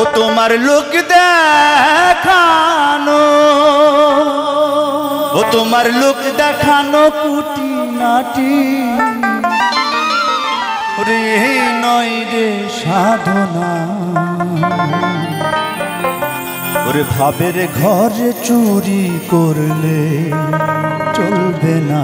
ও তোমার লোক দেখানো, ও তোমার লোক দেখানো কুটি নাটি রে নয় রে সাধনা। ওরে ভাবের ঘরে চুরি করলে চলবে না।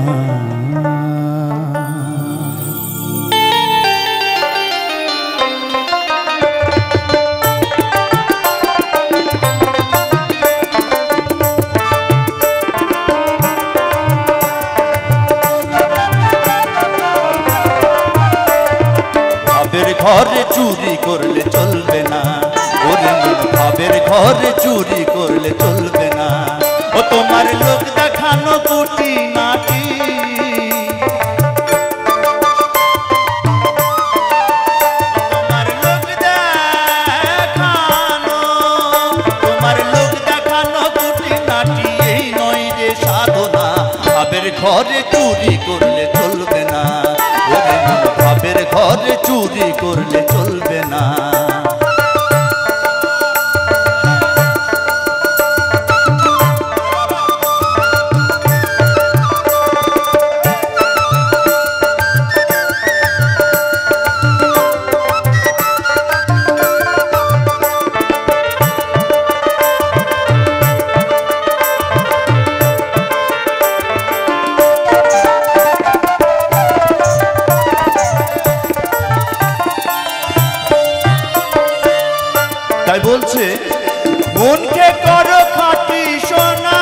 ঘরে চুরি করলে চলবে না, ওরে ভাবের ঘরে চুরি করলে চলবে না। ও তোমার লোক দেখানো কুটি নাটি, তোমার লোক দেখানো, তোমার লোক দেখানো কুটি নাটি এই নয় রে সাধনা। ভাবের ঘরে চুরি করলে চলবে না, ভাবের ঘরে চুরি করলে চলবে না। তাই বলছে মনকে করো খাঁটি সোনা,